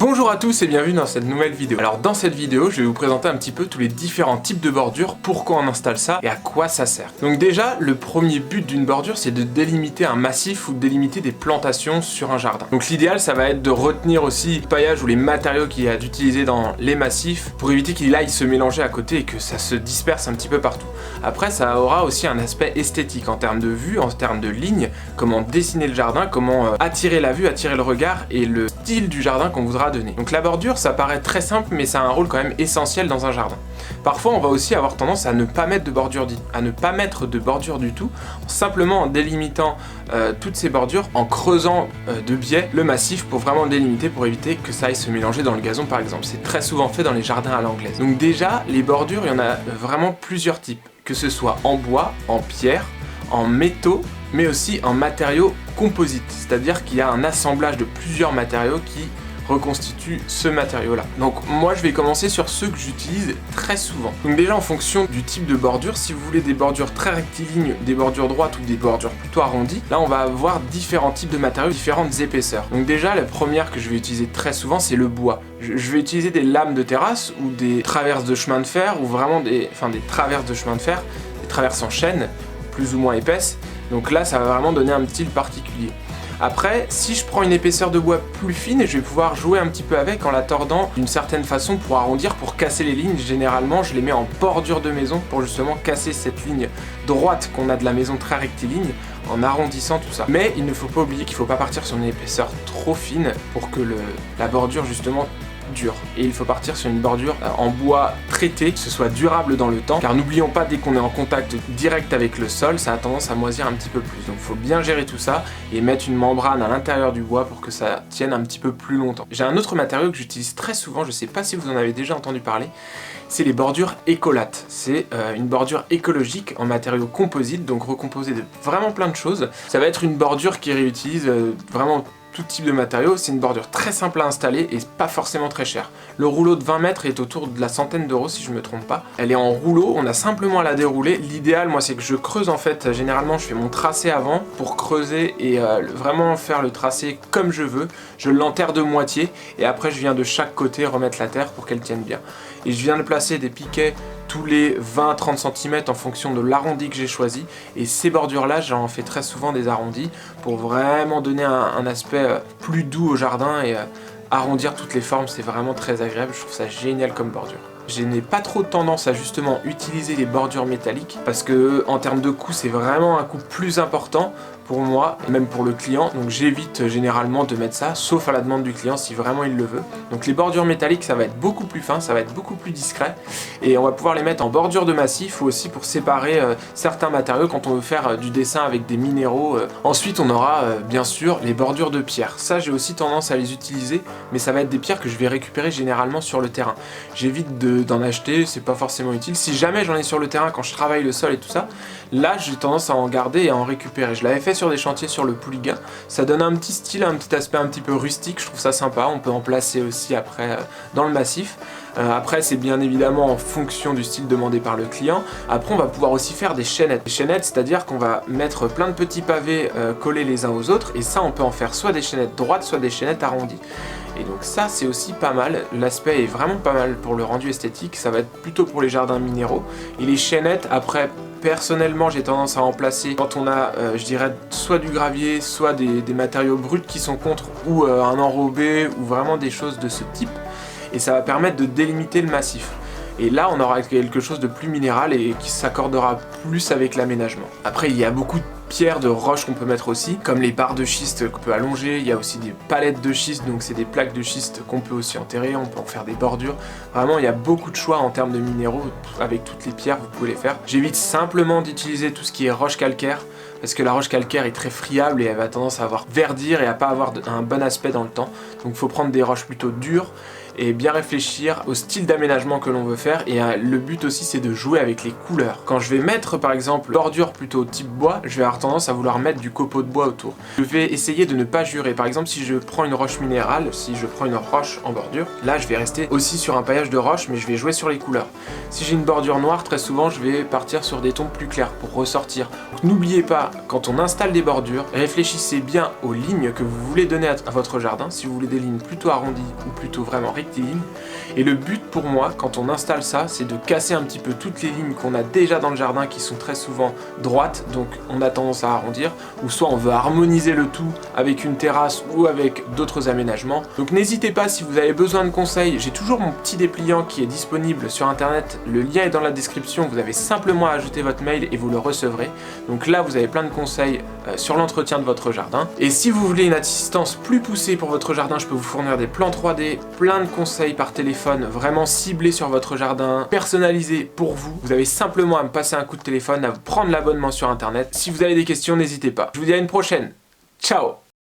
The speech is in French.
Bonjour à tous et bienvenue dans cette nouvelle vidéo. Alors dans cette vidéo, je vais vous présenter un petit peu tous les différents types de bordures, pourquoi on installe ça et à quoi ça sert. Donc déjà, le premier but d'une bordure, c'est de délimiter un massif ou de délimiter des plantations sur un jardin. Donc l'idéal, ça va être de retenir aussi le paillage ou les matériaux qu'il y a d'utiliser dans les massifs pour éviter qu'il aille se mélanger à côté et que ça se disperse un petit peu partout. Après, ça aura aussi un aspect esthétique en termes de vue, en termes de lignes, comment dessiner le jardin, comment attirer la vue, attirer le regard et le style du jardin qu'on voudra donner. Donc la bordure, ça paraît très simple, mais ça a un rôle quand même essentiel dans un jardin. Parfois, on va aussi avoir tendance à ne pas mettre de bordure, du tout, simplement en délimitant toutes ces bordures, en creusant de biais le massif pour vraiment le délimiter, pour éviter que ça aille se mélanger dans le gazon par exemple. C'est très souvent fait dans les jardins à l'anglaise. Donc déjà, les bordures, il y en a vraiment plusieurs types, que ce soit en bois, en pierre, en métaux, mais aussi en matériaux composites, c'est-à-dire qu'il y a un assemblage de plusieurs matériaux qui reconstitue ce matériau là. Donc moi je vais commencer sur ceux que j'utilise très souvent. Donc déjà en fonction du type de bordure, si vous voulez des bordures très rectilignes, des bordures droites ou des bordures plutôt arrondies, là on va avoir différents types de matériaux, différentes épaisseurs. Donc déjà la première que je vais utiliser très souvent c'est le bois. Je vais utiliser des lames de terrasse ou des traverses de chemin de fer ou vraiment des traverses de chemin de fer, des traverses en chaîne, plus ou moins épaisses. Donc là ça va vraiment donner un style particulier. Après, si je prends une épaisseur de bois plus fine, je vais pouvoir jouer un petit peu avec en la tordant d'une certaine façon pour arrondir, pour casser les lignes. Généralement, je les mets en bordure de maison pour justement casser cette ligne droite qu'on a de la maison très rectiligne en arrondissant tout ça. Mais il ne faut pas oublier qu'il ne faut pas partir sur une épaisseur trop fine pour que la bordure justement dure. Et il faut partir sur une bordure en bois traité, que ce soit durable dans le temps, car n'oublions pas, dès qu'on est en contact direct avec le sol, ça a tendance à moisir un petit peu plus. Donc il faut bien gérer tout ça et mettre une membrane à l'intérieur du bois pour que ça tienne un petit peu plus longtemps. J'ai un autre matériau que j'utilise très souvent, je sais pas si vous en avez déjà entendu parler, c'est les bordures écolates. C'est une bordure écologique en matériaux composites, donc recomposée de vraiment plein de choses. Ça va être une bordure qui réutilise vraiment tout type de matériaux. C'est une bordure très simple à installer et pas forcément très chère. Le rouleau de 20 mètres est autour de la centaine d'euros si je me trompe pas. Elle est en rouleau, on a simplement à la dérouler. L'idéal moi c'est que je creuse en fait, généralement je fais mon tracé avant pour creuser et vraiment faire le tracé comme je veux. Je l'enterre de moitié et après je viens de chaque côté remettre la terre pour qu'elle tienne bien. Et je viens de placer des piquets tous les 20-30 cm en fonction de l'arrondi que j'ai choisi. Et ces bordures là, j'en fais très souvent des arrondis pour vraiment donner un aspect plus doux au jardin et arrondir toutes les formes, c'est vraiment très agréable. Je trouve ça génial comme bordure. Je n'ai pas trop tendance à justement utiliser les bordures métalliques parce que en termes de coût c'est vraiment un coût plus important pour moi et même pour le client, donc j'évite généralement de mettre ça sauf à la demande du client si vraiment il le veut. Donc les bordures métalliques ça va être beaucoup plus fin, ça va être beaucoup plus discret et on va pouvoir les mettre en bordure de massif ou aussi pour séparer certains matériaux quand on veut faire du dessin avec des minéraux. Ensuite on aura bien sûr les bordures de pierre. Ça j'ai aussi tendance à les utiliser, mais ça va être des pierres que je vais récupérer généralement sur le terrain. J'évite d'en acheter, c'est pas forcément utile. Si jamais j'en ai sur le terrain quand je travaille le sol et tout ça, là j'ai tendance à en garder et à en récupérer. Je l'avais fait sur des chantiers sur le Pouliguen, ça donne un petit style, un petit aspect un petit peu rustique, je trouve ça sympa. On peut en placer aussi après dans le massif. Après c'est bien évidemment en fonction du style demandé par le client. Après on va pouvoir aussi faire des chaînettes. Des chaînettes, c'est-à-dire qu'on va mettre plein de petits pavés collés les uns aux autres et ça on peut en faire soit des chaînettes droites, soit des chaînettes arrondies. Et donc ça c'est aussi pas mal, l'aspect est vraiment pas mal pour le rendu esthétique, ça va être plutôt pour les jardins minéraux. Et les chaînettes, après personnellement j'ai tendance à en placer quand on a je dirais soit du gravier, soit des matériaux bruts qui sont contre ou un enrobé ou vraiment des choses de ce type. Et ça va permettre de délimiter le massif. Et là on aura quelque chose de plus minéral et qui s'accordera plus avec l'aménagement. Après il y a beaucoup de pierres, de roches qu'on peut mettre aussi, comme les barres de schiste qu'on peut allonger, il y a aussi des palettes de schiste, donc c'est des plaques de schiste qu'on peut aussi enterrer, on peut en faire des bordures. Vraiment il y a beaucoup de choix en termes de minéraux, avec toutes les pierres vous pouvez les faire. J'évite simplement d'utiliser tout ce qui est roche calcaire, parce que la roche calcaire est très friable et elle va tendance à avoir verdir et à pas avoir un bon aspect dans le temps. Donc il faut prendre des roches plutôt dures et bien réfléchir au style d'aménagement que l'on veut faire. Et le but aussi, c'est de jouer avec les couleurs. Quand je vais mettre par exemple bordure plutôt type bois, je vais avoir tendance à vouloir mettre du copeau de bois autour. Je vais essayer de ne pas jurer. Par exemple, si je prends une roche minérale, si je prends une roche en bordure, là je vais rester aussi sur un paillage de roche, mais je vais jouer sur les couleurs. Si j'ai une bordure noire, très souvent je vais partir sur des tons plus clairs pour ressortir. N'oubliez pas, quand on installe des bordures, réfléchissez bien aux lignes que vous voulez donner à votre jardin, si vous voulez des lignes plutôt arrondies ou plutôt vraiment rectilignes. Et le but pour moi, quand on installe ça, c'est de casser un petit peu toutes les lignes qu'on a déjà dans le jardin qui sont très souvent droites, donc on a tendance à arrondir, ou soit on veut harmoniser le tout avec une terrasse ou avec d'autres aménagements. Donc n'hésitez pas, si vous avez besoin de conseils, j'ai toujours mon petit dépliant qui est disponible sur internet, le lien est dans la description, vous avez simplement à ajouter votre mail et vous le recevrez. Donc là vous avez plein de conseils sur l'entretien de votre jardin. Et si vous voulez une assistance plus poussée pour votre jardin, je peux vous fournir des plans 3D, plein de conseils par téléphone, vraiment ciblés sur votre jardin, personnalisés pour vous. Vous avez simplement à me passer un coup de téléphone, à prendre l'abonnement sur internet. Si vous avez des questions, n'hésitez pas. Je vous dis à une prochaine. Ciao!